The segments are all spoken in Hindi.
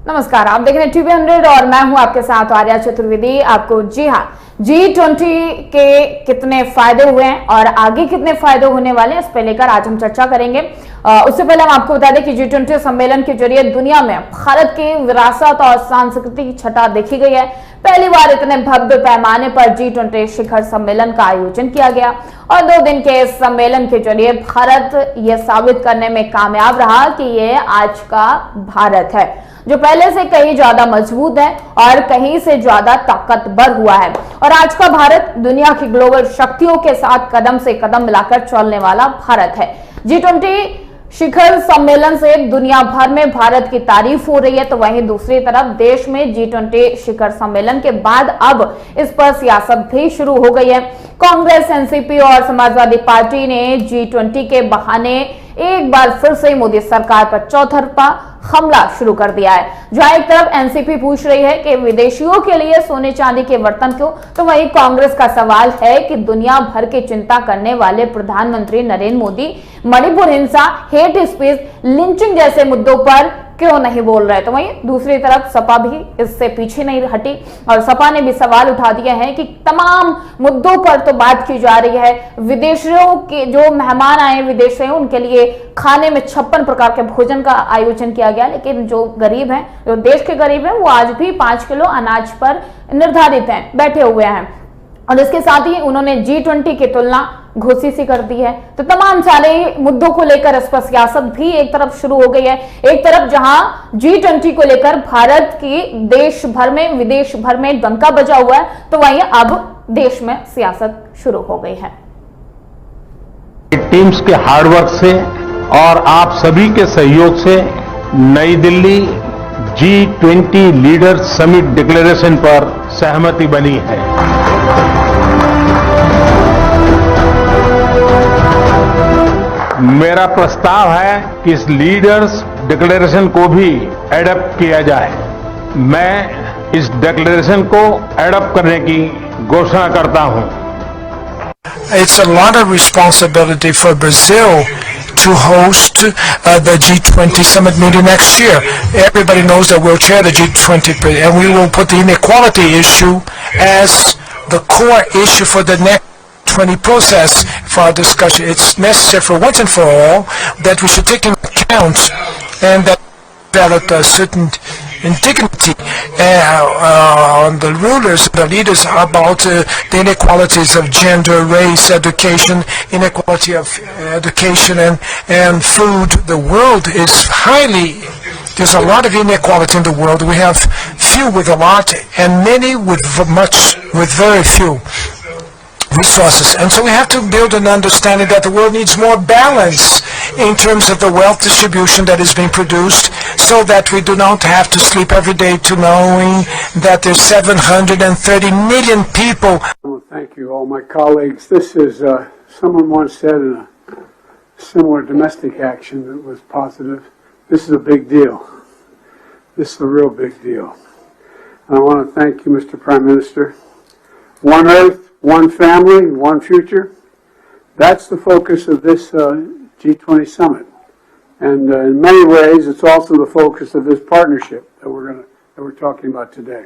नमस्कार, आप देख रहे हैं टीवी100 और मैं हूं आपके साथ आर्या चतुर्वेदी। आपको जी हां, G20 के कितने फायदे हुए हैं और आगे कितने फायदे होने वाले हैं, इस पे लेकर आज हम चर्चा करेंगे। उससे पहले हम आपको बता दें कि G20 सम्मेलन के जरिए दुनिया में भारत की विरासत और सांस्कृतिक छटा देखी गई है। पहली बार इतने भव्य पैमाने पर G20 शिखर सम्मेलन का आयोजन किया गया और 2 दिन के इस सम्मेलन के जरिए भारत ये साबित करने में कामयाब रहा कि ये आज का भारत है, जो पहले से कहीं ज्यादा मजबूत है और कहीं से ज्यादा ताकतवर हुआ है। और आज का भारत दुनिया की ग्लोबल शक्तियों के साथ कदम से कदम मिलाकर चलने वाला भारत है। G20 शिखर सम्मेलन से दुनिया भर में भारत की तारीफ हो रही है, तो वहीं दूसरी तरफ देश में G20 शिखर सम्मेलन के बाद अब इस पर सियासत भी शुरू हो गई है। कांग्रेस, एनसीपी और समाजवादी पार्टी ने G20 के बहाने एक बार फिर से मोदी सरकार पर चौतरफा हमला शुरू कर दिया है। जहां एक तरफ एनसीपी पूछ रही है कि विदेशियों के लिए सोने चांदी के बर्तन क्यों, तो वहीं कांग्रेस का सवाल है कि दुनिया भर की चिंता करने वाले प्रधानमंत्री नरेंद्र मोदी मणिपुर हिंसा, हेट स्पीच, लिंचिंग जैसे मुद्दों पर क्यों नहीं बोल रहे। तो वहीं दूसरी तरफ सपा भी इससे पीछे नहीं हटी और सपा ने भी सवाल उठा दिया है कि तमाम मुद्दों पर तो बात की जा रही है। विदेशियों के जो मेहमान आए विदेश से, उनके लिए खाने में 56 प्रकार के भोजन का आयोजन किया गया, लेकिन जो गरीब हैं, जो देश के गरीब हैं, वो आज भी 5 किलो अनाज पर निर्धारित हैं, बैठे हुए हैं। और इसके साथ ही उन्होंने G20 की तुलना घोषी सी कर दी है। तो तमाम सारे मुद्दों को लेकर इस पर सियासत भी एक तरफ शुरू हो गई है। एक तरफ जहां G20 को लेकर भारत की देश भर में, विदेश भर में डंका बजा हुआ है, तो वहीं अब देश में सियासत शुरू हो गई है। टीम्स के हार्डवर्क से और आप सभी के सहयोग से नई Delhi G20 leader summit declaration पर सहमति बनी है। मेरा प्रस्ताव है कि इस लीडर्स डिक्लेरेशन को भी एडॉप्ट किया जाए। मैं इस डिक्लेरेशन को एडॉप्ट करने की घोषणा करता हूं। It's a lot of responsibility for Brazil to host the G20 summit meeting next year. Everybody knows that we'll chair the G20, and we will put the inequality issue as the core issue for the next 20 process for our discussion. It's necessary for once and for all that we should take into account and that develop a certain indignity on the rulers, the leaders about the inequalities of gender, race, education, inequality of education and food. The world is there's a lot of inequality in the world. We have few with a lot and many with very few resources. And so we have to build an understanding that the world needs more balance in terms of the wealth distribution that is being produced, so that we do not have to sleep every day to knowing that there's 730 million people. Well, thank you, all my colleagues. This is, someone once said in a similar domestic action that was positive, this is a big deal. This is a real big deal. And I want to thank you, Mr. Prime Minister. One Earth, one family, one future. That's the focus of this G20 summit. And in many ways, it's also the focus of this partnership that we're talking about today.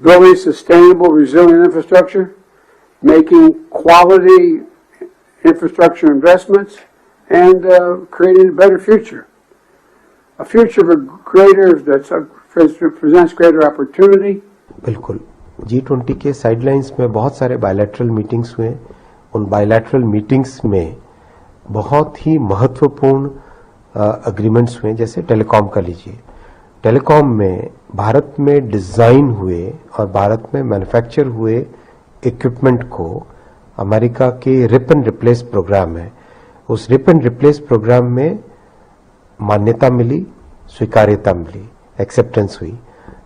Building sustainable, resilient infrastructure, making quality infrastructure investments, and creating a better future. A future that presents greater opportunity. बिल्कुल। G20 के साइडलाइंस में बहुत सारे बायलैटरल मीटिंग्स हुए। उन बायलैटरल मीटिंग्स में बहुत ही महत्वपूर्ण एग्रीमेंट्स हुए, जैसे टेलीकॉम का लीजिए। टेलीकॉम में भारत में डिजाइन हुए और भारत में मैन्युफैक्चर हुए इक्विपमेंट को अमेरिका के रिप एंड रिप्लेस प्रोग्राम है, उस रिप एंड रिप्लेस प्रोग्राम में मान्यता मिली, स्वीकार्यता मिली, एक्सेप्टेंस हुई।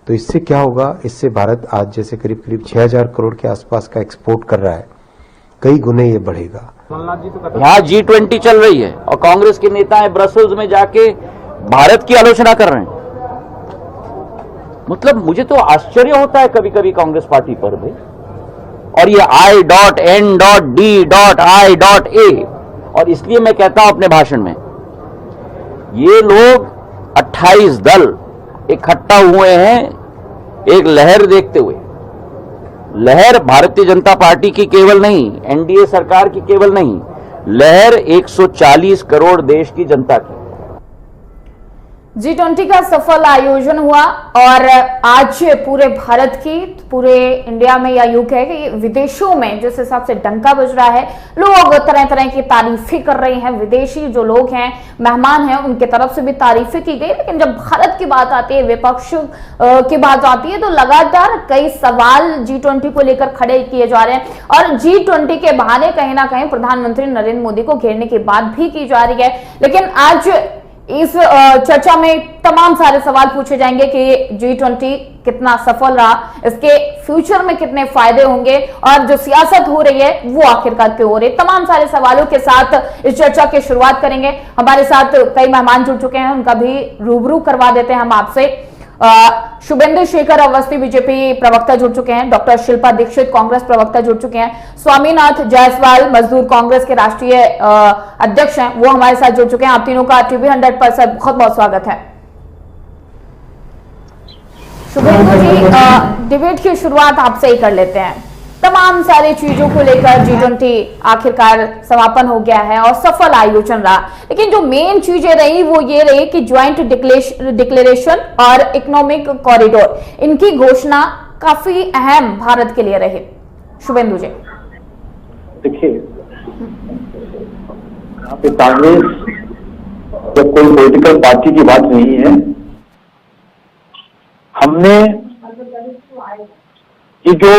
तो इससे क्या होगा, इससे भारत आज जैसे करीब 6000 करोड़ के आसपास का एक्सपोर्ट कर रहा है, कई गुने ये बढ़ेगा। यहाँ G20 चल रही है और कांग्रेस के नेता ब्रसेल्स में जाके भारत की आलोचना कर रहे हैं। मतलब मुझे तो आश्चर्य होता है कभी कभी कांग्रेस पार्टी पर भी। और ये I.N.D.I.A, और इसलिए मैं कहता हूं अपने भाषण में, ये लोग 28 दल इकट्ठा हुए हैं एक लहर देखते हुए। लहर भारतीय जनता पार्टी की केवल नहीं, एनडीए सरकार की केवल नहीं, लहर 140 करोड़ देश की जनता की। G20 का सफल आयोजन हुआ और आज पूरे भारत की, पूरे इंडिया में या यूं कहे कि विदेशों में जिस हिसाब से डंका बज रहा है, लोग तरह तरह की तारीफें कर रहे हैं। विदेशी जो लोग हैं, मेहमान हैं, उनके तरफ से भी तारीफें की गई। लेकिन जब भारत की बात आती है, विपक्ष की बात आती है, तो लगातार कई सवाल G20 को लेकर खड़े किए जा रहे हैं और G20 के बहाने कहीं ना कहीं प्रधानमंत्री नरेंद्र मोदी को घेरने की बात भी की जा रही है। लेकिन आज इस चर्चा में तमाम सारे सवाल पूछे जाएंगे कि G20 कितना सफल रहा, इसके फ्यूचर में कितने फायदे होंगे और जो सियासत हो रही है वो आखिरकार क्यों हो रही है। तमाम सारे सवालों के साथ इस चर्चा की शुरुआत करेंगे। हमारे साथ कई मेहमान जुड़ चुके हैं, उनका भी रूबरू करवा देते हैं हम आपसे। शुभेंदु शेखर अवस्थी बीजेपी प्रवक्ता जुड़ चुके हैं, डॉक्टर शिल्पा दीक्षित कांग्रेस प्रवक्ता जुड़ चुके हैं, स्वामीनाथ जायसवाल मजदूर कांग्रेस के राष्ट्रीय अध्यक्ष हैं, वो हमारे साथ जुड़ चुके हैं। आप तीनों का टीवी 100 पर सर बहुत बहुत स्वागत है। शुभेंदु जी, डिबेट की शुरुआत आपसे ही कर लेते हैं। तमाम सारी चीजों को लेकर G20 आखिरकार समापन हो गया है और सफल आयोजन रहा, लेकिन जो मेन चीजें रही वो ये रही कि ज्वाइंट डिक्लेरेशन और इकोनॉमिक कॉरिडोर, इनकी घोषणा काफी अहम भारत के लिए रही। शुभेंदु जी, देखिए, यहाँ पे कांग्रेस जब कोई पॉलिटिकल पार्टी की बात नहीं है, हमने ये जो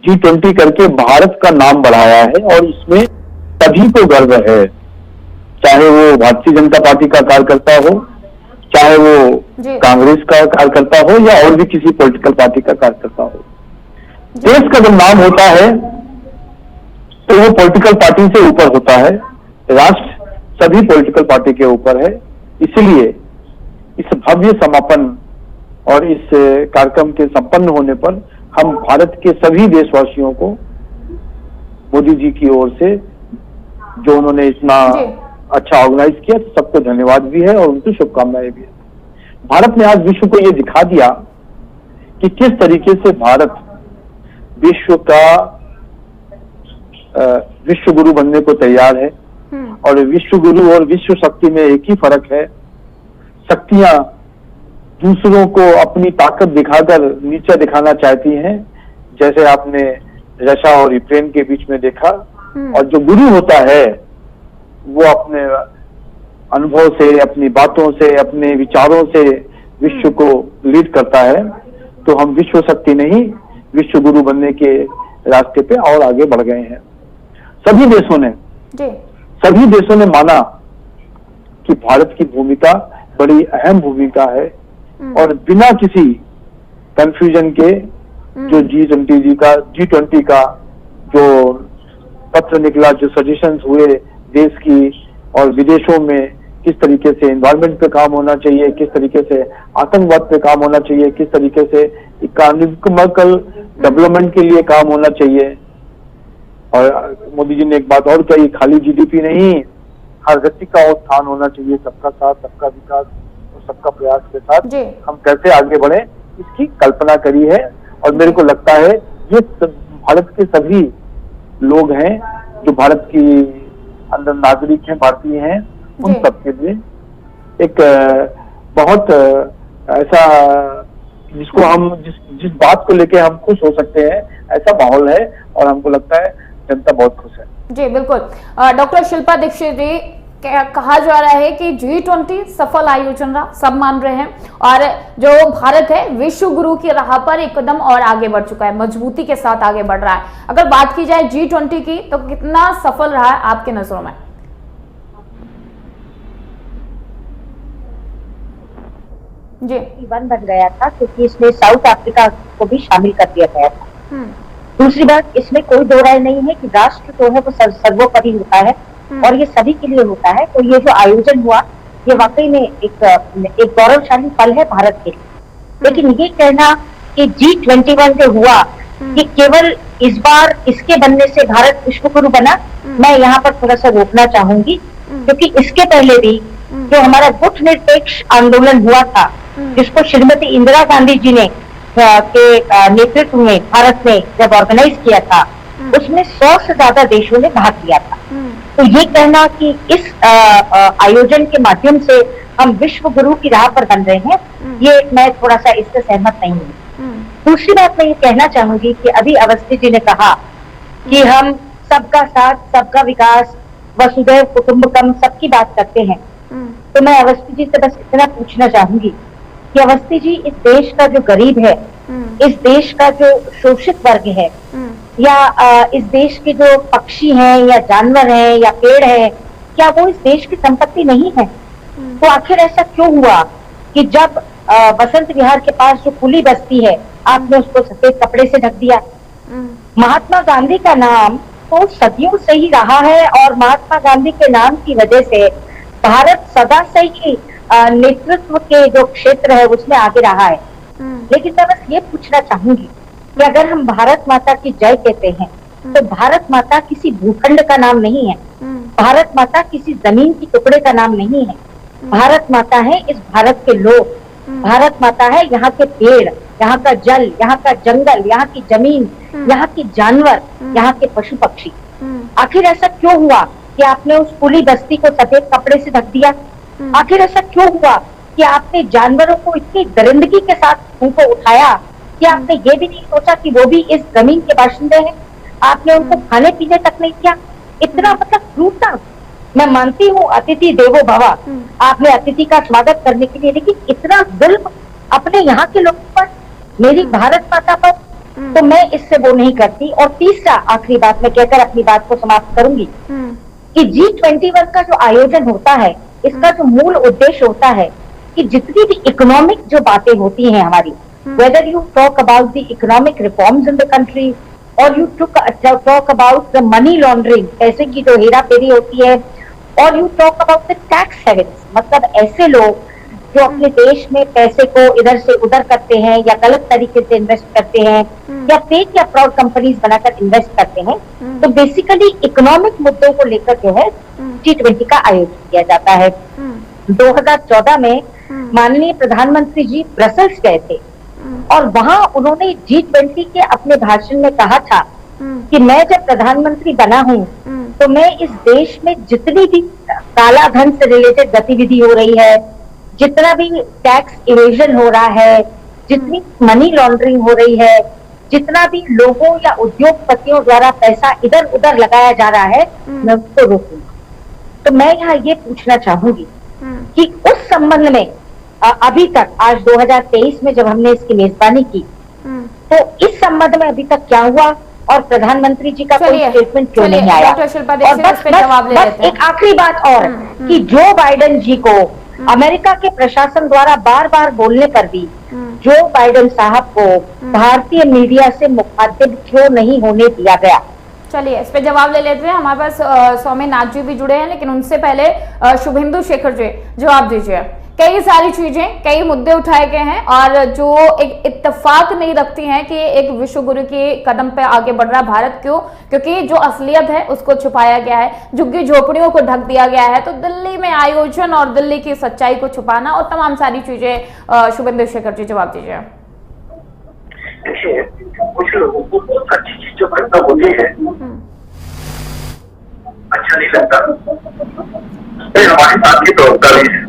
G20 करके भारत का नाम बढ़ाया है और इसमें सभी को गर्व है, चाहे वो भारतीय जनता पार्टी का कार्यकर्ता हो, चाहे वो कांग्रेस का कार्यकर्ता हो या और भी किसी पॉलिटिकल पार्टी का कार्यकर्ता हो। देश का जब नाम होता है तो वो पॉलिटिकल पार्टी से ऊपर होता है, राष्ट्र सभी पॉलिटिकल पार्टी के ऊपर है। इसलिए इस भव्य समापन और इस कार्यक्रम के संपन्न होने पर हम भारत के सभी देशवासियों को मोदी जी की ओर से, जो उन्होंने इतना अच्छा ऑर्गेनाइज किया, तो सबको धन्यवाद भी है और उनको शुभकामनाएं भी है। भारत ने आज विश्व को ये दिखा दिया कि किस तरीके से भारत विश्व का विश्व गुरु बनने को तैयार है। और विश्व गुरु और विश्व शक्ति में एक ही फर्क है, शक्तियां दूसरों को अपनी ताकत दिखाकर नीचा दिखाना चाहती हैं, जैसे आपने रशिया और यूक्रेन के बीच में देखा। और जो गुरु होता है वो अपने अनुभव से, अपनी बातों से, अपने विचारों से विश्व को लीड करता है। तो हम विश्व शक्ति नहीं, विश्व गुरु बनने के रास्ते पे और आगे बढ़ गए हैं। सभी देशों ने माना कि भारत की भूमिका बड़ी अहम भूमिका है और बिना किसी कंफ्यूजन के जो G20 का जो पत्र निकला, जो सजेशंस हुए देश की और विदेशों में, किस तरीके से एनवायरमेंट पे काम होना चाहिए, किस तरीके से आतंकवाद पे काम होना चाहिए, किस तरीके से इकोनॉमिकल डेवलपमेंट के लिए काम होना चाहिए। और मोदी जी ने एक बात और कही, खाली GDP नहीं, हर व्यक्ति का उत्थान होना चाहिए, सबका साथ, सबका विकास और सबका प्रयास के साथ हम कैसे आगे बढ़े, इसकी कल्पना करी है। और मेरे को लगता है ये भारत के सभी लोग हैं जो भारत की अंदर नागरिक हैं, भारतीय हैं, उन सबके लिए एक बहुत ऐसा जिसको हम जिस बात को लेके हम खुश हो सकते हैं, ऐसा माहौल है और हमको लगता है जनता बहुत खुश है। जी बिल्कुल। डॉक्टर शिल्पा दीक्षित जी, कहा जा रहा है कि G20 सफल आयोजन रहा, सब मान रहे हैं, और जो भारत है विश्व गुरु की राह पर एक कदम और आगे बढ़ चुका है, मजबूती के साथ आगे बढ़ रहा है। अगर बात की जाए G20 की, तो कितना सफल रहा है आपके नजरों में? जी, बन गया था क्योंकि इसमें साउथ अफ्रीका को भी शामिल कर दिया गया था। दूसरी बात, इसमें कोई दो राय नहीं है कि राष्ट्र जो है वो सर्वोपरि होता है और ये सभी के लिए होता है। तो ये जो आयोजन हुआ, ये वाकई में एक गौरवशाली पल है भारत के लिए। लेकिन ये कहना कि G21 जो हुआ, ये केवल इस बार इसके बनने से भारत विश्व गुरु बना, मैं यहाँ पर थोड़ा सा रोकना चाहूंगी, क्योंकि इसके पहले भी जो हमारा गुटनिरपेक्ष आंदोलन हुआ था, जिसको श्रीमती इंदिरा गांधी जी ने के नेतृत्व में भारत में जब ऑर्गेनाइज किया था, उसमें 100 से ज्यादा देशों ने भाग लिया था। तो ये कहना कि इस आयोजन के माध्यम से हम विश्व गुरु की राह पर बन रहे हैं, ये मैं थोड़ा सा इससे सहमत नहीं हूँ। दूसरी बात मैं ये कहना चाहूंगी कि अभी अवस्थी जी ने कहा कि हम सबका साथ, सबका विकास, वसुधैव कुटुंबकम सबकी बात करते हैं। तो मैं अवस्थी जी से बस इतना पूछना चाहूंगी कि अवस्थी जी, इस देश का जो गरीब है, इस देश का जो शोषित वर्ग है, या इस देश के जो पक्षी हैं या जानवर हैं या पेड़ हैं, क्या वो इस देश की संपत्ति नहीं है? तो आखिर ऐसा क्यों हुआ कि जब बसंत विहार के पास जो खुली बस्ती है, आपने उसको सफेद कपड़े से ढक दिया? महात्मा गांधी का नाम तो सदियों से ही रहा है और महात्मा गांधी के नाम की वजह से भारत सदा से ही नेतृत्व के जो क्षेत्र है उसमें आगे रहा है। लेकिन मैं बस ये पूछना चाहूंगी कि अगर हम भारत माता की जय कहते हैं तो भारत माता किसी भूखंड का नाम नहीं है, भारत माता किसी जमीन की टुकड़े का नाम नहीं है। भारत माता है इस भारत के लोग, भारत माता है यहाँ के पेड़, यहाँ का जल, यहाँ का जंगल, यहाँ की जमीन, यहाँ के जानवर, यहाँ के पशु पक्षी। आखिर ऐसा क्यों हुआ कि आपने उस खुली बस्ती को सफेद कपड़े से ढक दिया? आखिर ऐसा क्यों हुआ कि आपने जानवरों को इतनी दरिंदगी के साथ उनको उठाया कि आपने ये भी नहीं सोचा कि वो भी इस जमीन के बाशिंदे हैं? आपने उनको खाने पीने तक नहीं किया। इतना मतलब क्रूरता। मैं मानती हूँ अतिथि देवो भव, आपने अतिथि का स्वागत करने के लिए, लेकिन इतना जुल्म अपने यहाँ के लोगों पर, मेरी भारत माता पर, तो मैं इससे वो नहीं करती। और तीसरा आखिरी बात मैं कहकर अपनी बात को समाप्त करूंगी कि G21 का जो आयोजन होता है, इसका जो मूल उद्देश्य होता है कि जितनी भी इकोनॉमिक जो बातें होती हैं हमारी, whether you talk about the economic reforms in the country और you talk about the money laundering, पैसे की जो हेरा फेरी होती है, और you talk about the tax havens, मतलब ऐसे लोग जो अपने देश में पैसे को इधर से उधर करते हैं या गलत तरीके से इन्वेस्ट करते हैं या फेक या फ्रॉड कंपनीज बनाकर इन्वेस्ट करते हैं। तो बेसिकली इकोनॉमिक मुद्दों को लेकर जो है G20 का आयोजन किया जाता है। 2014 में माननीय प्रधानमंत्री जी ब्रसेल्स गए थे और वहां उन्होंने G20 के अपने भाषण में कहा था कि मैं जब प्रधानमंत्री बना हूं तो मैं इस देश में जितनी भी काला धन से रिलेटेड गतिविधि हो रही है, जितना भी टैक्स इवेजन हो रहा है, जितनी मनी लॉन्ड्रिंग हो रही है, जितना भी लोगों या उद्योगपतियों द्वारा पैसा इधर उधर लगाया जा रहा है, मैं उसको रोकूंगा। तो मैं यहाँ ये पूछना चाहूंगी कि उस संबंध में अभी तक, आज 2023 में जब हमने इसकी मेजबानी की, तो इस संबंध में अभी तक क्या हुआ और प्रधानमंत्री जी का कोई स्टेटमेंट क्यों नहीं आया? और बस एक आखिरी बात और कि जो बाइडेन जी को अमेरिका के प्रशासन द्वारा बार बार बोलने पर भी जो बाइडेन साहब को भारतीय मीडिया से मुखातिब क्यों नहीं होने दिया गया? चलिए, इस पे जवाब ले लेते हैं। हमारे पास सौम्यनाथ जी भी जुड़े हैं, लेकिन उनसे पहले शुभेंदु शेखर जी जवाब दीजिए। कई सारी चीजें, कई मुद्दे उठाए गए हैं और जो एक इत्तेफाक नहीं रखती हैं कि एक विश्व गुरु के कदम पे आगे बढ़ रहा भारत। क्यों? क्योंकि जो असलियत है उसको छुपाया गया है, झुग्गी झोपड़ियों को ढक दिया गया है। तो दिल्ली में आयोजन और दिल्ली की सच्चाई को छुपाना और तमाम सारी चीजें, शुभेंदु शेखर जी जवाब दीजिए। देखिए, कुछ लोगों को बहुत अच्छी चीज जो घटना होती है अच्छा नहीं लगता। हमारे साथ की प्रवक्ता भी है,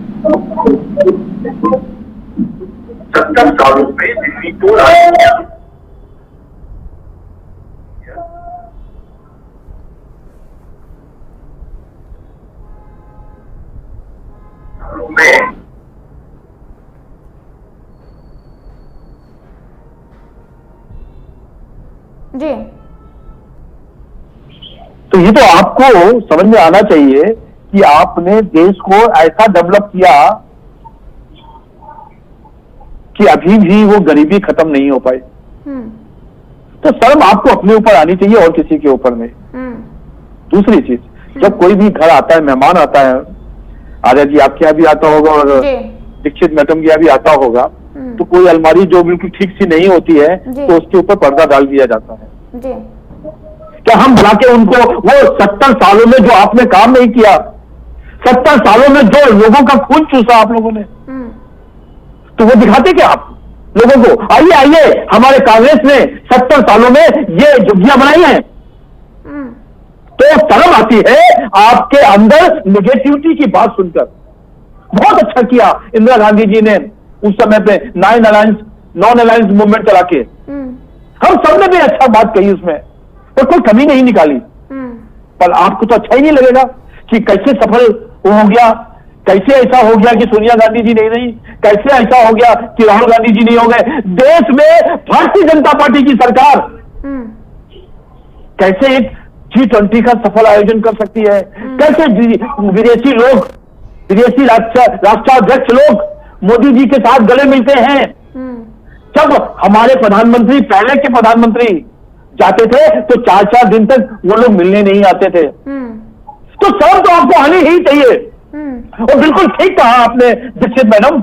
70 सालों में दिल्ली को में जी, तो ये तो आपको समझ में आना चाहिए कि आपने देश को ऐसा डेवलप किया कि अभी भी वो गरीबी खत्म नहीं हो पाई। तो शर्म आपको अपने ऊपर आनी चाहिए और किसी के ऊपर नहीं। दूसरी चीज, जब कोई भी घर आता है, मेहमान आता है, आर्या जी आपके यहाँ भी आता होगा और दीक्षित मैडम के यहाँ भी आता होगा, तो कोई अलमारी जो बिल्कुल ठीक सी नहीं होती है तो उसके ऊपर पर्दा डाल दिया जाता है। क्या हम बुला के उनको वो 70 सालों में जो आपने काम नहीं किया, 70 सालों में जो लोगों का खून चूसा आप लोगों ने, तो वो दिखाते क्या आप लोगों को? आइए आइए, हमारे कांग्रेस ने 70 सालों में ये झुग्गियां बनाई हैं। तो शर्म आती है आपके अंदर निगेटिविटी की बात सुनकर। बहुत अच्छा किया इंदिरा गांधी जी ने उस समय पे नॉन अलायंस मूवमेंट चला के, हम सबने भी अच्छा बात कही उसमें, और कोई कमी नहीं निकाली। पर आपको तो अच्छा ही नहीं लगेगा कि कैसे सफल हो गया, कैसे ऐसा हो गया कि सोनिया गांधी जी नहीं रही, कैसे ऐसा हो गया कि राहुल गांधी जी नहीं हो गए। देश में भारतीय जनता पार्टी की सरकार कैसे एक G20 का सफल आयोजन कर सकती है, कैसे विदेशी लोग, विदेशी राष्ट्राध्यक्ष लोग मोदी जी के साथ गले मिलते हैं। जब हमारे प्रधानमंत्री, पहले के प्रधानमंत्री जाते थे तो 4-4 दिन तक वो लोग मिलने नहीं आते थे। तो शर्म तो आपको आनी ही चाहिए। और बिल्कुल ठीक कहा आपने दीक्षित मैडम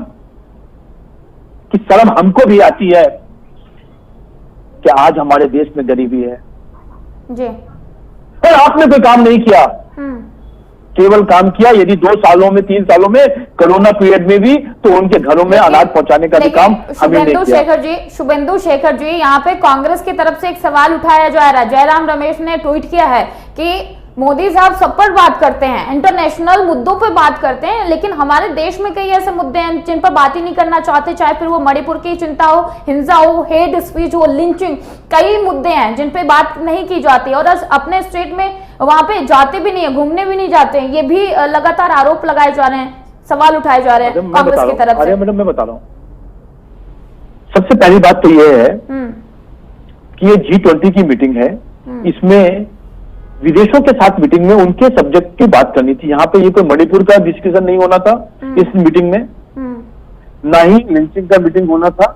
कि शर्म हमको भी आती है कि आज हमारे देश में गरीबी है जी। और आपने कोई काम नहीं किया, केवल काम किया यदि 2 सालों में 3 सालों में कोरोना पीरियड में भी, तो उनके घरों में अनाज पहुंचाने का भी काम हमें नहीं किया। शुभेंदु शेखर जी, यहाँ पे कांग्रेस की तरफ से एक सवाल उठाया जा रहा है। जयराम रमेश ने ट्वीट किया है कि मोदी साहब सब पर बात करते हैं, इंटरनेशनल मुद्दों पर बात करते हैं, लेकिन हमारे देश में कई ऐसे मुद्दे हैं जिन पर बात ही नहीं करना चाहते, चाहे फिर वो मणिपुर की चिंता हो, हिंसा हो, हेट स्पीच हो, लिंचिंग, कई मुद्दे हैं जिन पे बात नहीं की जाती और अपने स्टेट में वहां पे जाते भी नहीं है, घूमने भी नहीं जाते हैं। ये भी लगातार आरोप लगाए जा रहे हैं, सवाल उठाए जा रहे हैं कांग्रेस की तरफ से। अरे मैडम, मैं बता रहा हूँ, सबसे पहली बात तो ये है कि ये G20 की मीटिंग है, इसमें विदेशों के साथ मीटिंग में उनके सब्जेक्ट की बात करनी थी। यहाँ पे ये कोई मणिपुर का डिस्कशन नहीं होना था इस मीटिंग में, ना ही लिंचिंग का मीटिंग होना था।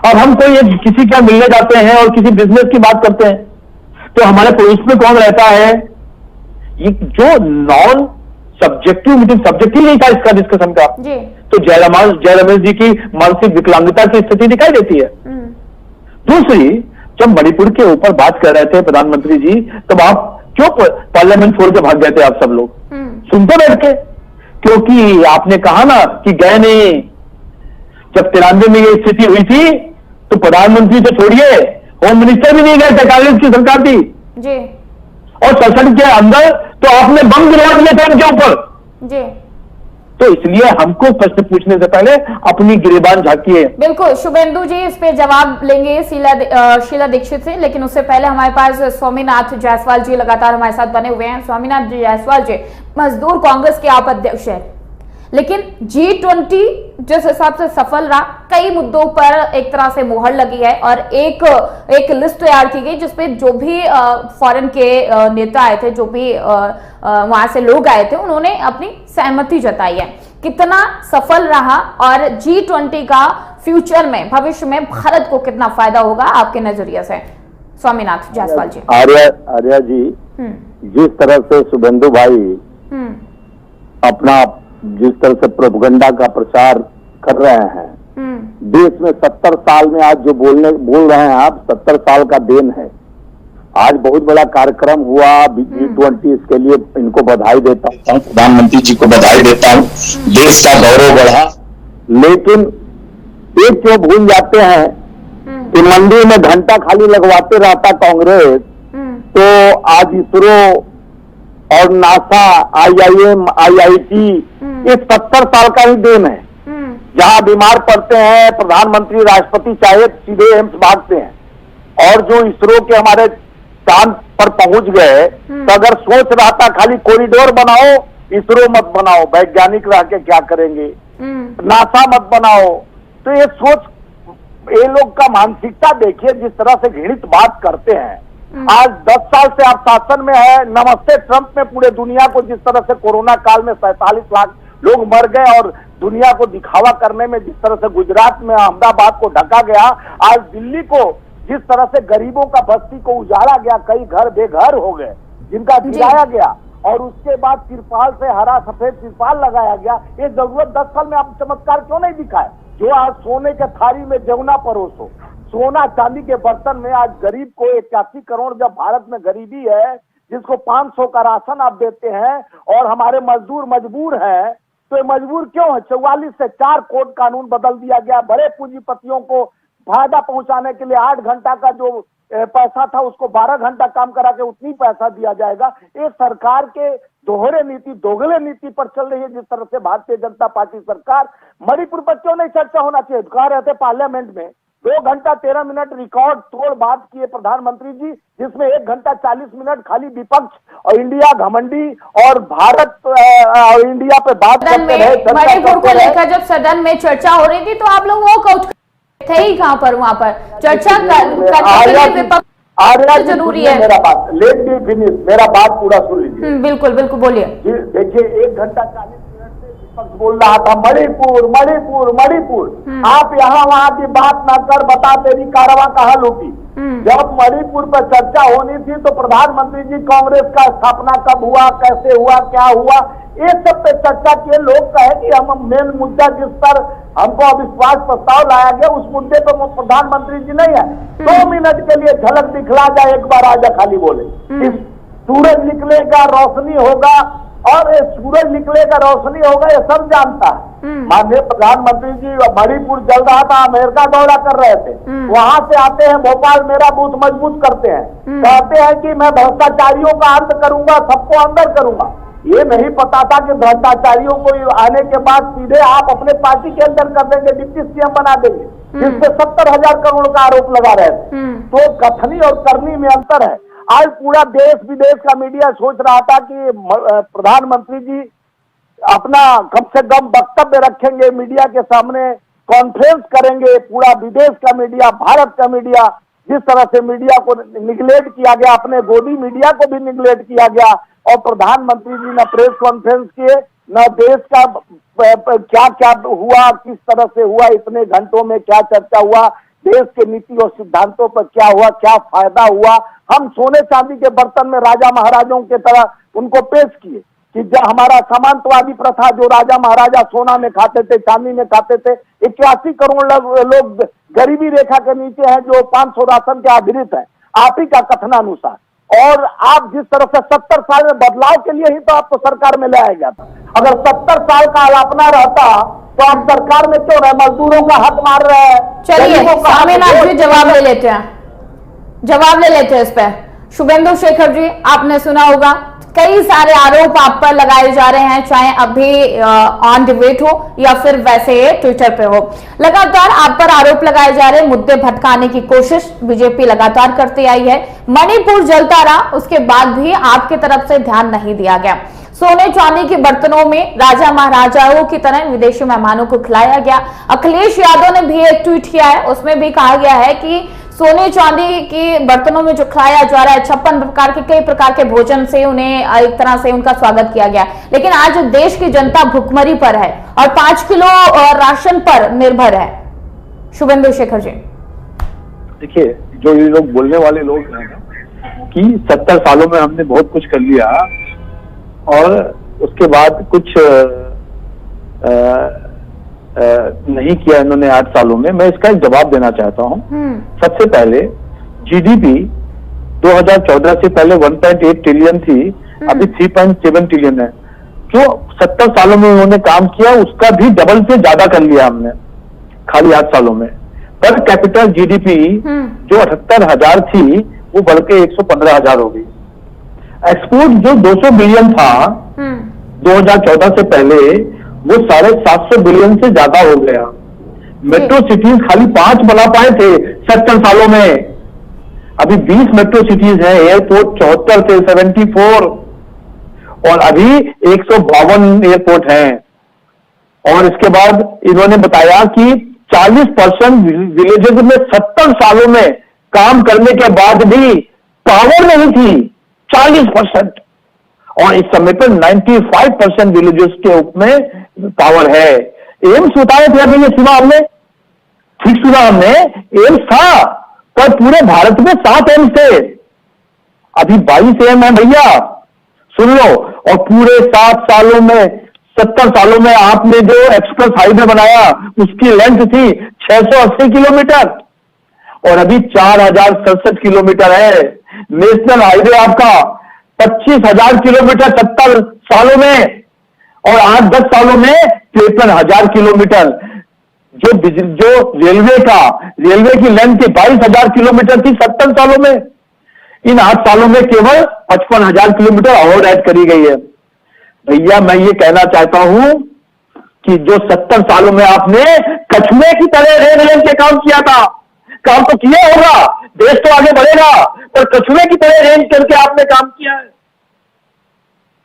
अब हम कोई किसी क्या मिलने जाते हैं और किसी बिजनेस की बात करते हैं तो हमारे पड़ोस में कौन रहता है? ये जो नॉन सब्जेक्टिव मीटिंग, सब्जेक्ट ही नहीं था इसका डिस्कशन का, तो जयरमेश जी की मानसिक विकलांगता की स्थिति दिखाई देती है। दूसरी, जब मणिपुर के ऊपर बात कर रहे थे प्रधानमंत्री जी, तब आप क्यों पार्लियामेंट छोड़ के भाग गए थे? आप सब लोग सुनते बैठ के, क्योंकि आपने कहा ना कि गए नहीं। जब 93 में ये स्थिति हुई थी तो प्रधानमंत्री तो छोड़िए, होम मिनिस्टर भी नहीं गए थे, कांग्रेस की सरकार थी जी। और संसद के अंदर तो आपने बम गिरा दिए थे उनके ऊपर जी। तो इसलिए हमको प्रश्न पूछने से पहले अपनी गिरेबान झांकिए। बिल्कुल, शुभेंदु जी इस पे जवाब लेंगे शीला दीक्षित से, लेकिन उससे पहले हमारे पास स्वामीनाथ जायसवाल जी लगातार हमारे साथ बने हुए हैं। स्वामीनाथ जायसवाल जी, मजदूर कांग्रेस के आप अध्यक्ष हैं, लेकिन G20 जिस हिसाब से सफल रहा, कई मुद्दों पर एक तरह से मुहर लगी है और एक लिस्ट तैयार की गई जिसपे जो भी फॉरेन के नेता आए थे, जो भी वहां से लोग आए थे, उन्होंने अपनी सहमति जताई है। कितना सफल रहा और G20 का फ्यूचर में, भविष्य में भारत को कितना फायदा होगा आपके नजरिए से? स्वामीनाथ जायसवाल जी। आर्या जी, जिस तरह से शुभेंदु भाई अपना जिस तरह से प्रोपगंडा का प्रचार कर रहे हैं, देश में 70 साल में आज जो बोल रहे हैं आप, 70 साल का देन है। आज बहुत बड़ा कार्यक्रम हुआ G20, इसके लिए इनको बधाई देता हूँ, प्रधानमंत्री जी को बधाई देता हूँ, देश का गौरव बढ़ा। लेकिन एक क्यों भूल जाते हैं कि मंदिर में घंटा खाली लगवाते रहता कांग्रेस, तो आज इसरो और नासा, IIM, IIT, ये 70 साल का ही देन है। जहां बीमार पड़ते हैं प्रधानमंत्री, राष्ट्रपति चाहे सीधे एम्स भागते हैं। और जो इसरो के हमारे चांद पर पहुंच गए, तो अगर सोच रहा था खाली कॉरिडोर बनाओ, इसरो मत बनाओ, वैज्ञानिक रह के क्या करेंगे, नासा मत बनाओ, तो ये सोच, ये लोग का मानसिकता देखिए, जिस तरह से घृणित बात करते हैं। आज 10 साल से आप शासन में है, नमस्ते ट्रंप में पूरे दुनिया को जिस तरह से कोरोना काल में 47 लाख लोग मर गए और दुनिया को दिखावा करने में जिस तरह से गुजरात में अहमदाबाद को ढका गया, आज दिल्ली को जिस तरह से गरीबों का बस्ती को उजाड़ा गया, कई घर बेघर हो गए जिनका गिराया गया, और उसके बाद तिरपाल से हरा सफेद तिरपाल लगाया गया। ये जरूरत 10 साल में आप चमत्कार क्यों नहीं दिखाए? जो आज सोने के थाली में जमुना परोसो, सोना चांदी के बर्तन में आज गरीब को 81 करोड़, जब भारत में गरीबी है जिसको 500 का राशन आप देते हैं और हमारे मजदूर मजबूर हैं, तो ये मजबूर क्यों है? 44 से 4 कोड कानून बदल दिया गया। बड़े पूंजीपतियों को फायदा पहुंचाने के लिए 8 घंटा का जो पैसा था उसको 12 घंटा काम करा के उतनी पैसा दिया जाएगा। एक सरकार के दोहरे नीति, दोगले नीति पर चल रही है जिस तरह से भारतीय जनता पार्टी सरकार। मणिपुर पर क्यों नहीं चर्चा होना चाहिए? कह रहे थे पार्लियामेंट में 2 घंटा 13 मिनट रिकॉर्ड तोड़ बात किए प्रधानमंत्री जी, जिसमें 1 घंटा 40 मिनट खाली विपक्ष और इंडिया घमंडी और भारत और इंडिया पे बात करते रहे। मणिपुर को लेकर जब सदन में चर्चा हो रही थी तो आप लोग वॉकआउट थे ही कहां पर? वहां पर चर्चा करने के लिए विपक्ष जरूरी है। मेरा बात लेट मी फिनिश, मेरा बात पूरा सुन लीजिए। बिल्कुल बिल्कुल बोलिए। देखिए 1 घंटा 40 मिनट से विपक्ष बोल रहा था मणिपुर मणिपुर मणिपुर। आप यहाँ वहाँ की बात ना कर, बता तेरी कारवां कहाँ लूटी। जब मणिपुर पर चर्चा होनी थी तो प्रधानमंत्री जी कांग्रेस का स्थापना कब हुआ, कैसे हुआ, क्या हुआ, ये सब पे चर्चा किए। लोग कहे कि हम मेन मुद्दा जिस पर हमको अविश्वास प्रस्ताव लाया गया उस मुद्दे पर प्रधानमंत्री जी नहीं है। 2 मिनट के लिए झलक दिखला जाए, एक बार आजा खाली बोले। सूरज निकलेगा रोशनी होगा, और सूरज निकलेगा रोशनी होगा ये सब जानता है। माननीय प्रधानमंत्री जी मणिपुर जल रहा था, अमेरिका दौरा कर रहे थे, वहां से आते हैं भोपाल, मेरा बूथ मजबूत करते हैं, कहते हैं कि मैं भ्रष्टाचारियों का अंत करूंगा, सबको अंदर करूंगा। ये नहीं पता था कि भ्रष्टाचारियों को आने के बाद सीधे आप अपने पार्टी के अंदर कर देंगे, डिप्टी सीएम बना देंगे, जिसपे 70,000 करोड़ का आरोप लगा रहे थे। तो कथनी और करनी में अंतर है। आज पूरा देश विदेश का मीडिया सोच रहा था कि प्रधानमंत्री जी अपना कम से कम वक्तव्य रखेंगे, मीडिया के सामने कॉन्फ्रेंस करेंगे। पूरा विदेश का मीडिया, भारत का मीडिया, जिस तरह से मीडिया को निगलेक्ट किया गया, अपने गोदी मीडिया को भी निगलेक्ट किया गया, और प्रधानमंत्री जी ने प्रेस कॉन्फ्रेंस किए, न देश का क्या क्या हुआ, किस तरह से हुआ, इतने घंटों में क्या चर्चा हुआ, देश के नीति और सिद्धांतों पर क्या हुआ, क्या फायदा हुआ। हम सोने चांदी के बर्तन में राजा महाराजाओं की तरह उनको पेश किए कि जो हमारा सामंतवादी प्रथा, जो राजा महाराजा सोना में खाते थे, चांदी में खाते थे, 81 करोड़ लोग गरीबी रेखा के नीचे हैं, जो 500 राशन के आधारित है आप ही का कथनानुसार। और आप जिस तरह से 70 साल में बदलाव के लिए ही तो आपको सरकार में लाया गया था। अगर 70 साल का अलापना रहता तो आप सरकार में क्यों रहे? मजदूरों का हक मार रहे हैं। चलिए स्वामीनाथ जी जवाब ले लेते हैं, जवाब ले लेते हैं इस पे। शुभेंदु शेखर जी, आपने सुना होगा कई सारे आरोप आप पर लगाए जा रहे हैं, चाहे अभी ऑन डिबेट हो या फिर वैसे ट्विटर पे हो। लगातार आप पर आरोप लगाए जा रहे हैं, मुद्दे भटकाने की कोशिश बीजेपी लगातार करती आई है। मणिपुर जलता रहा, उसके बाद भी आपकी तरफ से ध्यान नहीं दिया गया। सोने चांदी के बर्तनों में राजा महाराजाओं की तरह विदेशी मेहमानों को खिलाया गया। अखिलेश यादव ने भी एक ट्वीट किया है, उसमें भी कहा गया है कि सोने चांदी के बर्तनों में जो खिलाया जा रहा है 56 प्रकार के कई प्रकार के भोजन से उन्हें एक तरह से उनका स्वागत किया गया। लेकिन आज देश की जनता भुखमरी पर है और 5 किलो राशन पर निर्भर है। शुभेंदु शेखर जी, देखिए जो ये लोग बोलने वाले लोग हैं कि 70 सालों में हमने बहुत कुछ कर लिया और उसके बाद कुछ नहीं किया इन्होंने 8 सालों में, मैं इसका एक जवाब देना चाहता हूं। सबसे पहले जीडीपी 2014 से पहले 1.8 ट्रिलियन थी, अभी 3.7 ट्रिलियन है। जो 70 सालों में उन्होंने काम किया उसका भी डबल से ज्यादा कर लिया हमने खाली 8 सालों में। पर कैपिटल जीडीपी जो 78,000 थी वो बढ़ के 115,000 हो गई। एक्सपोर्ट जो 200 बिलियन था 2014 से पहले वो 750 बिलियन से ज्यादा हो गया। मेट्रो सिटीज खाली 5 बना पाए थे 70 सालों में, अभी 20 मेट्रो सिटीज हैं, एयरपोर्ट 74 थे 74, और अभी 152 एयरपोर्ट हैं। और इसके बाद इन्होंने बताया कि 40% विलेजेस में 70 सालों में काम करने के बाद भी पावर नहीं थी, 40%, और इस समय पर 95% विलेजेस के में पावर है। एम्स बताए थे अभी ये सुना हमने, ठीक सुना हमने, एम्स था, पर पूरे भारत में 7 एम्स थे, अभी 22 एम्स है भैया, सुन लो। और पूरे 7 सालों में 70 सालों में आपने जो एक्सप्रेस हाईवे बनाया उसकी लेंथ थी 680 किलोमीटर और अभी 4067 किलोमीटर है। नेशनल हाईवे आपका 25,000 किलोमीटर 70 सालों में, और 8-10 सालों में 53,000 किलोमीटर। जो रेलवे की लेंथ थी 22,000 किलोमीटर थी 70 सालों में, इन 8 सालों में केवल 55,000 किलोमीटर और ऐड करी गई है। भैया मैं ये कहना चाहता हूं कि जो 70 सालों में आपने कछुए की तरह रेल के काम किया था, काम तो किया होगा, देश तो आगे बढ़ेगा, पर कछुए की तरह रेंज करके आपने काम किया है।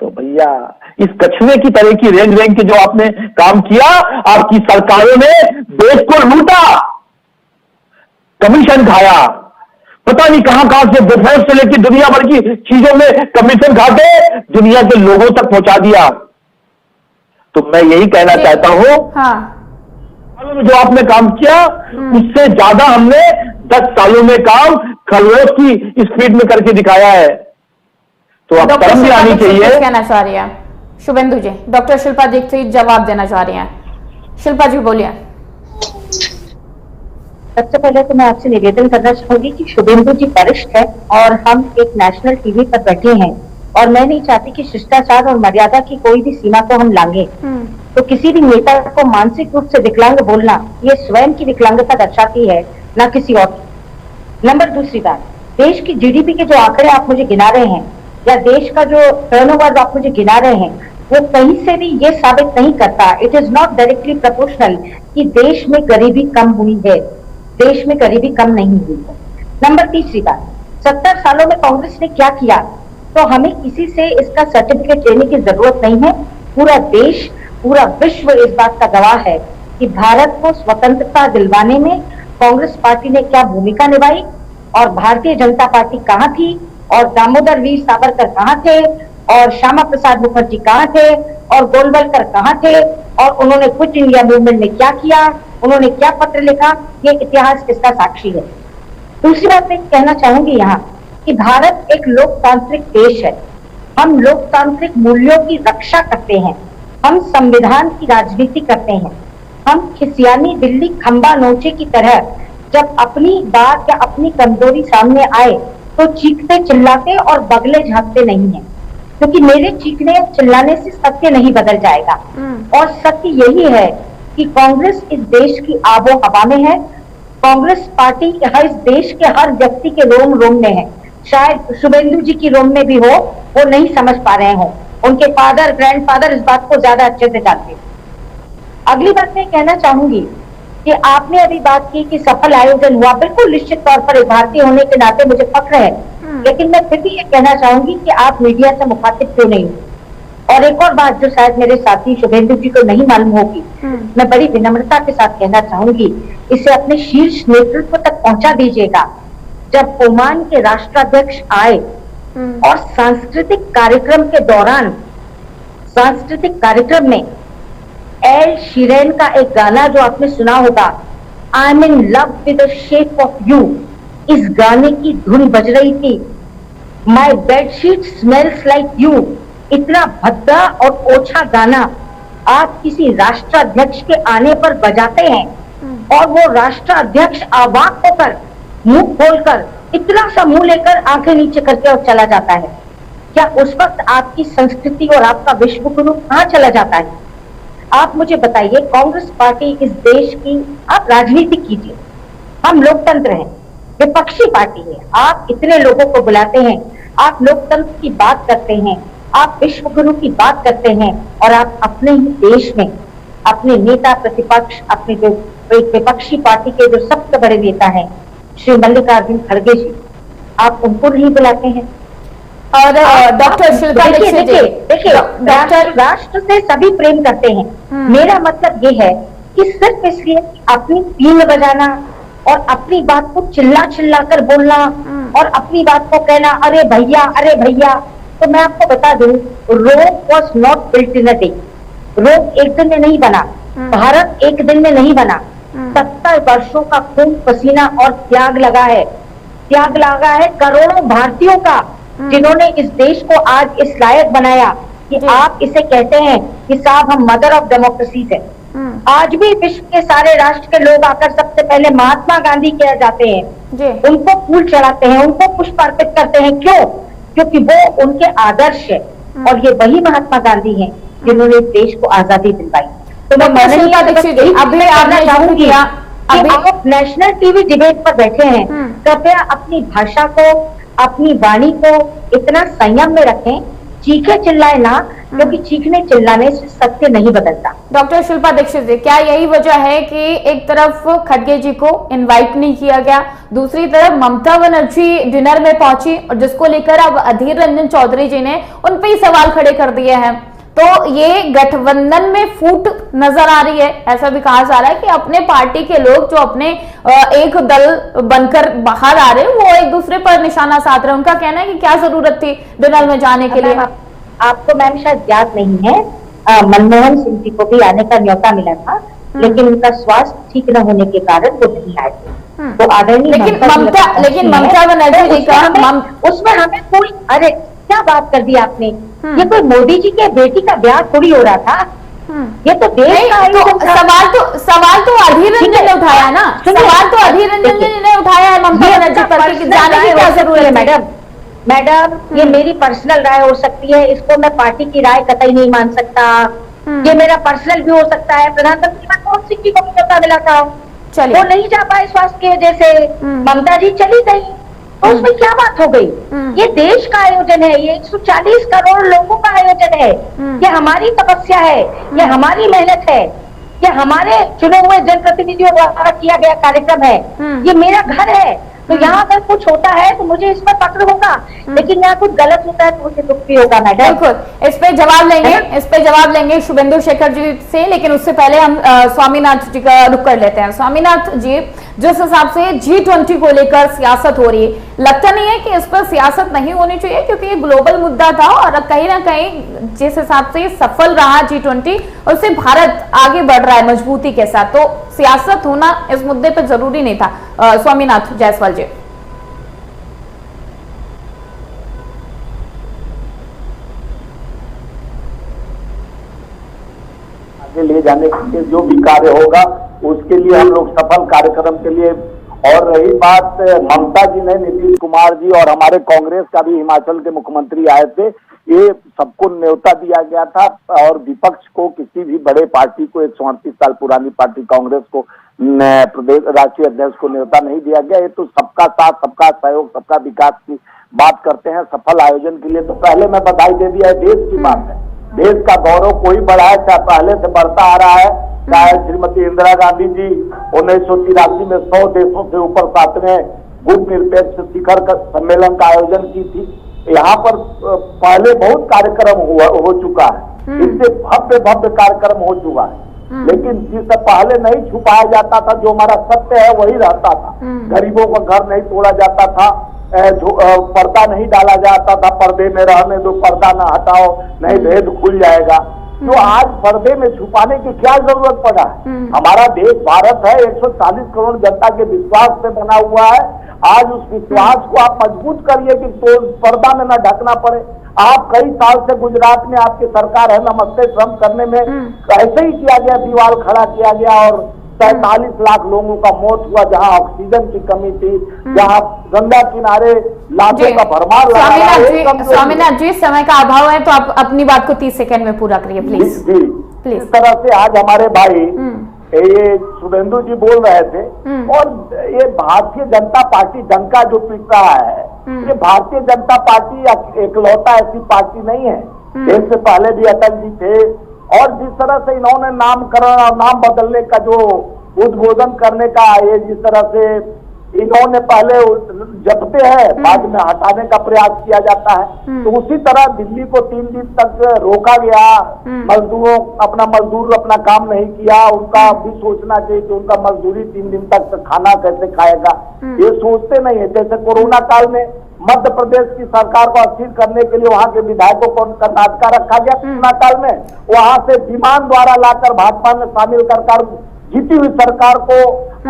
तो भैया इस कछुए की तरह की रेंज के जो आपने काम किया, आपकी सरकारों ने देश को लूटा, कमीशन खाया, पता नहीं कहां से डिफेंस से लेकर दुनिया भर की चीजों में कमीशन खा के दुनिया के लोगों तक पहुंचा दिया। तो मैं यही कहना चाहता हूं, जो आपने काम किया उससे ज्यादा हमने 10 सालों में काम खरगोश की स्पीड में करके दिखाया है। तो आप कर्म भी आनी चाहिए। कहना चाह रही है शुभेंदु जी, डॉक्टर शिल्पा दीक्षित जवाब देना चाह रही हैं। शिल्पा जी बोलिए। सबसे पहले तो मैं आपसे निवेदन करना चाहूंगी कि शुभेंदु जी वरिष्ठ है और हम एक नेशनल टीवी पर बैठे हैं, और मैं नहीं चाहती कि शिष्टाचार और मर्यादा की कोई भी सीमा को हम लांघे। तो किसी भी नेता को मानसिक रूप से विकलांग बोलना, ये स्वयं की विकलांगता दर्शाती है, ना किसी और की। नंबर दूसरी बात, देश की जीडीपी के जो आंकड़े आप मुझे गिना रहे हैं, या देश का जो टर्नओवर आप मुझे गिना रहे हैं, वो कहीं से भी ये साबित नहीं करता, it is not directly proportional कि देश में गरीबी कम हुई है। देश में गरीबी कम नहीं हुई है। नंबर तीसरी बात, 70 सालों में कांग्रेस ने क्या किया, तो हमें किसी से इसका सर्टिफिकेट लेने की जरूरत नहीं है। पूरा देश, पूरा विश्व इस बात का गवाह है कि भारत को स्वतंत्रता दिलवाने में कांग्रेस पार्टी ने क्या भूमिका निभाई, और भारतीय जनता पार्टी कहाँ थी, और दामोदर वीर सावरकर कहाँ थे, और श्यामा प्रसाद मुखर्जी कहाँ थे, और गोलवलकर कहाँ थे, और उन्होंने क्विट इंडिया मूवमेंट में क्या किया, उन्होंने क्या पत्र लिखा, ये इतिहास इसका साक्षी है। दूसरी बात मैं कहना चाहूंगी यहाँ कि भारत एक लोकतांत्रिक देश है। हम लोकतांत्रिक मूल्यों की रक्षा करते हैं, हम संविधान की राजनीति करते हैं। हम खिसियानी बिल्ली खंबा नोचे की तरह जब अपनी बात या अपनी कमजोरी सामने आए तो चीखते चिल्लाते और बगले झांकते नहीं है, क्योंकि मेरे चीखने या चिल्लाने से सत्य नहीं बदल जाएगा। और सत्य यही है कि कांग्रेस इस देश की आबो हवा में है। कांग्रेस पार्टी इस देश के हर व्यक्ति के रोम रोम में है। शायद शुभेंदु जी की रोम में भी हो, वो नहीं समझ पा रहे हो, उनके फादर ग्रैंडफादर इस बात को ज्यादा अच्छे से जानते। अगली बात मैं कहना चाहूंगी कि आपने अभी बात की कि सफल आयोजन हुआ, बिल्कुल निश्चित तौर पर एक भारतीय होने के नाते मुझे फक्र है, लेकिन मैं फिर भी ये कहना चाहूंगी कि आप मीडिया से मुखातिब क्यों नहीं। और एक और बात जो शायद मेरे साथी शुभेंदु जी को नहीं मालूम होगी, मैं बड़ी विनम्रता के साथ कहना चाहूंगी, इसे अपने शीर्ष नेतृत्व तक पहुंचा दीजिएगा। जब ओमान के राष्ट्राध्यक्ष आए और सांस्कृतिक कार्यक्रम के दौरान, सांस्कृतिक कार्यक्रम में एल शीरेन का एक गाना जो आपने सुना होगा, I am in love with the shape of you, इस गाने की धुन बज रही थी। माई बेडशीट स्मेल्स लाइक यू, इतना भद्दा और ओछा गाना आप किसी राष्ट्राध्यक्ष के आने पर बजाते हैं, और वो राष्ट्राध्यक्ष अवाक होकर मुंह खोलकर इतना सा मुंह लेकर आंखें नीचे करके और चला जाता है। क्या उस वक्त आपकी संस्कृति और आपका विश्व गुरु कहाँ चला जाता है? आप मुझे बताइए। कांग्रेस पार्टी इस देश की, आप राजनीति कीजिए, हम लोकतंत्र हैं, विपक्षी पार्टी है। आप इतने लोगों को बुलाते हैं, आप लोकतंत्र की बात करते हैं, आप विश्व गुरु की बात करते हैं, और आप अपने ही देश में अपने नेता प्रतिपक्ष, अपने जो एक विपक्षी पार्टी के जो सबसे बड़े नेता हैं श्री मल्लिकार्जुन खड़गे जी, आप उनको नहीं बुलाते हैं। और डॉक्टर शिल्पा देखिए राष्ट्र से सभी प्रेम करते हैं। मेरा मतलब ये है कि सिर्फ इसलिए अपनी पीन बजाना और अपनी बात को चिल्ला चिल्ला कर बोलना और अपनी बात को कहना अरे भैया, तो मैं आपको बता दूं, Rome was not built in a day. Rome एक दिन में नहीं बना, भारत एक दिन में नहीं बना। 70 वर्षों का खून पसीना और त्याग लगा है करोड़ों भारतीयों का, जिन्होंने इस देश को आज इस लायक बनाया कि आप इसे कहते हैं कि साहब हम मदर ऑफ डेमोक्रेसी है। आज भी विश्व के सारे राष्ट्र के लोग आकर सबसे पहले महात्मा गांधी किया जाते हैं, उनको फूल चढ़ाते हैं, उनको पुष्प अर्पित करते हैं। क्यों? क्योंकि वो उनके आदर्श है और ये वही महात्मा गांधी हैं जिन्होंने देश को आजादी दिलवाई। तो मैं अभी आपने चाहूंगी कि आप नेशनल टीवी डिबेट पर बैठे हैं, कृपया अपनी भाषा को, अपनी वाणी को इतना संयम में रखें, चीखे चिल्लाए ना, क्योंकि चीखने चिल्लाने से सत्य नहीं बदलता। डॉक्टर शिल्पा दीक्षित जी, क्या यही वजह है कि एक तरफ खड़गे जी को इनवाइट नहीं किया गया, दूसरी तरफ ममता बनर्जी डिनर में पहुंची और जिसको लेकर अब अधीर रंजन चौधरी जी ने उन पे ही सवाल खड़े कर दिए हैं, तो ये गठबंधन में फूट नजर आ रही है। ऐसा भी कहा जा रहा है कि अपने पार्टी के लोग जो अपने एक दल बनकर बाहर आ रहे हैं वो एक दूसरे पर निशाना साध रहे हैं। उनका कहना है कि क्या जरूरत थी डिनर में जाने के लिए। आपको मैम शायद याद नहीं है, मनमोहन सिंह जी को भी आने का न्योता मिला था, लेकिन उनका स्वास्थ्य ठीक न होने के कारण वो नहीं आए थे। तो आदरणीय लेकिन ममता बनर्जी जी का उसमें हमें कोई, अरे क्या बात कर दी आपने, ये कोई मोदी जी के बेटी का ब्याह थोड़ी हो रहा था, ये तो देश का आयोजन था। सवाल तो अधीर रंजन ने उठाया ना, सवाल तो अधीर रंजन जी ने उठाया है ममता बनर्जी पर कि जाने की क्या जरूरत है। मैडम ये मेरी पर्सनल राय हो सकती है, इसको मैं पार्टी की राय कतई नहीं मान सकता, ये मेरा पर्सनल भी हो सकता है। प्रधानमंत्री मनमोहन सिंह जी को भी न्योता मिला था, वो नहीं जा पाए स्वास्थ्य की वजह से, ममता जी चली गई, तो उसमें क्या बात हो गई। ये देश का आयोजन है, ये 140 करोड़ लोगों का आयोजन है, ये हमारी तपस्या है, ये हमारी मेहनत है, ये हमारे चुने हुए जनप्रतिनिधियों द्वारा किया गया कार्यक्रम है, ये मेरा घर है। तो यहाँ अगर कुछ होता है तो मुझे इसमें पकड़ होगा, लेकिन यहाँ कुछ गलत होता है तो मुझे दुख भी होगा। मैडम बिल्कुल इस पे जवाब लेंगे शुभेंदु शेखर जी से, लेकिन उससे पहले हम स्वामीनाथ जी का रुख कर लेते हैं। स्वामीनाथ जी, जिस हिसाब से G20 को लेकर सियासत हो रही है, लगता नहीं है कि इस पर सियासत नहीं होनी चाहिए, क्योंकि ये ग्लोबल मुद्दा था और कहीं ना कहीं जिस हिसाब से सफल रहा G20 उससे भारत आगे बढ़ रहा है मजबूती के साथ, तो सियासत होना इस मुद्दे पर जरूरी नहीं था। स्वामीनाथ जायसवाल जी। आगे ले जाने के लिए जो भी कार्य होगा उसके लिए हम लोग सफल कार्यक्रम के लिए। और रही बात ममता जी ने, नीतीश कुमार जी और हमारे कांग्रेस का भी हिमाचल के मुख्यमंत्री आए थे, ये सबको न्योता दिया गया था और विपक्ष को, किसी भी बड़े पार्टी को, 138 साल पुरानी पार्टी कांग्रेस को, प्रदेश राष्ट्रीय अध्यक्ष को न्योता नहीं दिया गया। ये तो सबका साथ, सबका सहयोग, सबका विकास की बात करते हैं सफल आयोजन के लिए। तो पहले मैं बधाई दे दिया है, देश की बात है, देश का गौरव कोई बढ़ा है, चाहे पहले से बढ़ता आ रहा है, चाहे श्रीमती इंदिरा गांधी जी 1983 में 100 देशों से ऊपर 7वें गुटनिरपेक्ष शिखर सम्मेलन का आयोजन की थी। यहाँ पर पहले बहुत कार्यक्रम हो चुका है, इससे भव्य कार्यक्रम हो चुका है, लेकिन जिससे पहले नहीं छुपाया जाता था, जो हमारा सत्य है वही रहता था। गरीबों का घर नहीं तोड़ा जाता था, पर्दा नहीं डाला जाता था, पर्दे में रहने दो, पर्दा ना हटाओ नहीं भेद खुल जाएगा। तो आज पर्दे में छुपाने की क्या जरूरत पड़ा है। हमारा देश भारत है, 140 करोड़ जनता के विश्वास से बना हुआ है। आज उस विश्वास को आप मजबूत करिए कि तो पर्दा में न ढकना पड़े। आप कई साल से गुजरात में आपकी सरकार है, नमस्ते ट्रम्प करने में ऐसे ही किया गया, दीवार खड़ा किया गया और 43 लाख लोगों का मौत हुआ, जहां ऑक्सीजन की कमी थी, जहां गंगा किनारे लाखों का भरमार लगा। स्वामीनाथ जी, समय का अभाव है तो आप अपनी बात को 30 सेकंड में पूरा करिए प्लीज। जी, इस तरह से आज हमारे भाई ये शुभेंदु जी बोल रहे थे, और ये भारतीय जनता पार्टी डंका जो पीट रहा है, ये भारतीय जनता पार्टी एकलौता ऐसी पार्टी नहीं है। देश से पहले भी अटल जी थे, और जिस तरह से इन्होंने नामकरण और नाम बदलने का जो उद्बोधन करने का, ये जिस तरह से इन्होंने पहले जपते हैं, बाद में हटाने का प्रयास किया जाता है, तो उसी तरह दिल्ली को 3 दिन तक रोका गया। मजदूरों मजदूर अपना काम नहीं किया, उनका भी सोचना चाहिए कि उनका मजदूरी 3 दिन तक खाना कैसे खाएगा, ये सोचते नहीं है। जैसे कोरोना काल में मध्य प्रदेश की सरकार को अस्थिर करने के लिए वहां के विधायकों को कर्नाटका रखा गया कोरोना काल में, वहां से विमान द्वारा लाकर भाजपा में शामिल कर जीती हुई सरकार को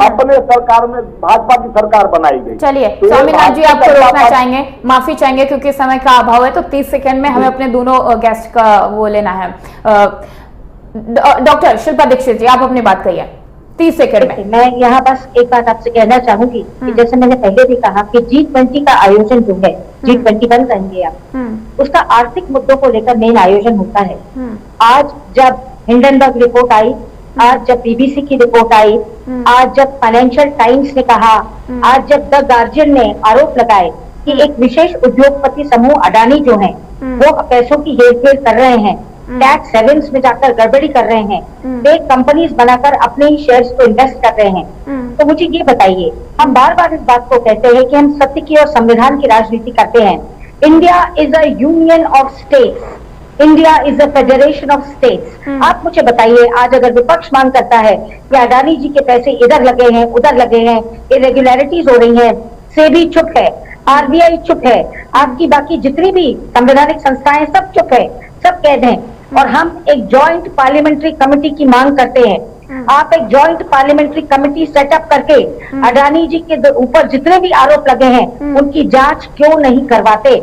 अपने सरकार में भाजपा की सरकार बनाई गई। चलिए स्वामीनाथ जी, आपको रोकना चाहेंगे, माफी चाहेंगे क्योंकि समय का अभाव है, तो 30 सेकंड में हमें अपने दोनों गेस्ट का वो लेना है। डॉक्टर शिल्पा दीक्षित जी, आप अपनी बात कहिए। 30 सेकंड में। देखिए, मैं यहाँ बस एक बात आपसे कहना चाहूंगी कि जैसे मैंने पहले भी कहा कि G20 का आयोजन जो है, G20 बन रहेंगे आप, उसका आर्थिक मुद्दों को लेकर मेन आयोजन होता है। आज जब हिंडनबर्ग रिपोर्ट आई, आज जब बीबीसी की रिपोर्ट आई, आज जब फाइनेंशियल टाइम्स ने कहा, आज जब द गार्जियन ने आरोप लगाए कि एक विशेष उद्योगपति समूह अडानी जो है वो पैसों की हेरफेर कर रहे हैं, टैक्स हेवन्स में जाकर गड़बड़ी कर रहे हैं, फेक कंपनीज बनाकर अपने ही शेयर्स को इन्वेस्ट कर रहे हैं, तो मुझे ये बताइए, हम बार बार इस बात को कहते हैं कि हम सत्य की और संविधान की राजनीति करते हैं। India is a union of states, India is a federation of states. आप मुझे बताइए, आज अगर विपक्ष मांग करता है कि अडानी जी के पैसे इधर लगे हैं, उधर लगे हैं, इरेगुलरिटीज हो रही हैं, सेबी चुप है, आरबीआई चुप है, आपकी बाकी जितनी भी संवैधानिक संस्थाएं सब चुप है, सब कैद हैं, और हम एक जॉइंट पार्लियामेंट्री कमेटी की मांग करते हैं। आप एक जॉइंट पार्लियामेंट्री कमेटी सेटअप करके अडानी जी के ऊपर जितने भी आरोप लगे हैं उनकी जांच क्यों नहीं करवाते?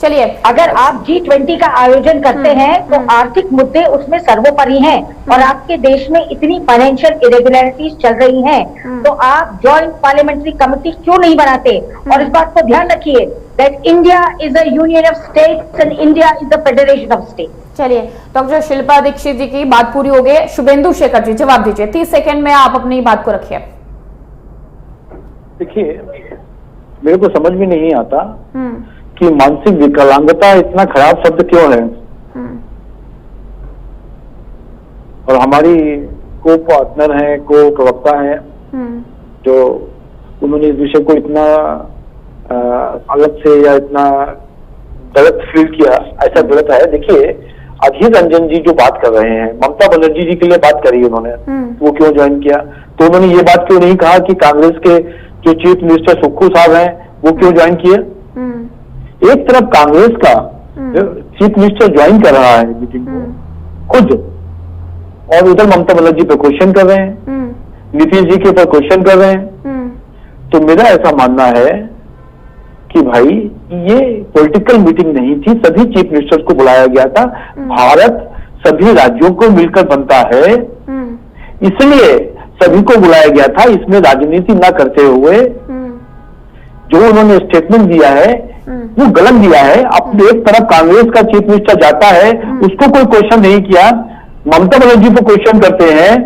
चलिए, अगर आप G20 का आयोजन करते हैं तो आर्थिक मुद्दे उसमें सर्वोपरि हैं, और आपके देश में इतनी फाइनेंशियल इरेगुलरिटीज चल रही हैं, तो आप जॉइंट पार्लियामेंट्री कमेटी क्यों नहीं बनाते? और इस बात को ध्यान रखिए that India is a union of states and India is a federation of states. चलिए, डॉक्टर शिल्पा दीक्षित जी की बात पूरी हो गई। शुभेंदु शेखर जी जवाब दीजिए, 30 सेकंड में आप अपनी बात को रखिए। देखिए, मेरे को समझ में नहीं आता कि मानसिक विकलांगता इतना खराब शब्द क्यों है, और हमारी को पार्टनर है, को प्रवक्ता है, जो उन्होंने इस विषय को इतना अलग से या इतना गलत फील किया, ऐसा गलत है। देखिए, अधीर रंजन जी जो बात कर रहे हैं, ममता बनर्जी जी के लिए बात करी उन्होंने, वो क्यों ज्वाइन किया? तो उन्होंने ये बात क्यों नहीं कहा कि कांग्रेस के जो चीफ मिनिस्टर सुक्खू साहब हैं वो क्यों ज्वाइन किए? एक तरफ कांग्रेस का चीफ मिनिस्टर ज्वाइन कर रहा है मीटिंग को खुद, और उधर ममता बनर्जी पर क्वेश्चन कर रहे हैं, नीतीश जी के ऊपर क्वेश्चन कर रहे हैं। तो मेरा ऐसा मानना है कि भाई ये पॉलिटिकल मीटिंग नहीं थी, सभी चीफ मिनिस्टर्स को बुलाया गया था। भारत सभी राज्यों को मिलकर बनता है, इसलिए सभी को बुलाया गया था। इसमें राजनीति न करते हुए जो उन्होंने स्टेटमेंट दिया है वो गलत दिया है। अब एक तरफ कांग्रेस का चीफ मिनिस्टर जाता है, उसको कोई क्वेश्चन नहीं किया, ममता बनर्जी को क्वेश्चन करते हैं,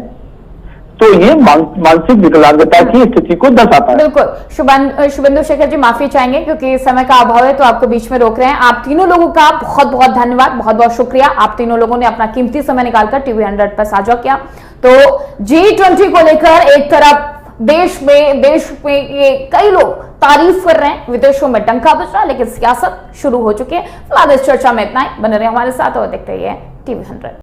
तो ये मानसिक विकलांगता की स्थिति को दर्शाता है। बिल्कुल। शुभेंदु शेखर जी माफी चाहेंगे क्योंकि समय का अभाव है, तो आपको बीच में रोक रहे हैं। आप तीनों लोगों का बहुत बहुत धन्यवाद, बहुत बहुत शुक्रिया। आप तीनों लोगों ने अपना कीमती समय निकालकर टीवी 100 पर साझा किया। तो G20 को लेकर एक तरफ देश में ये कई लोग तारीफ कर रहे हैं, विदेशों में डंका बज रहा है, लेकिन सियासत शुरू हो चुकी है। फिलहाल इस चर्चा में इतना ही। बने रहे हमारे साथ और देखते रहिए टीवी 100।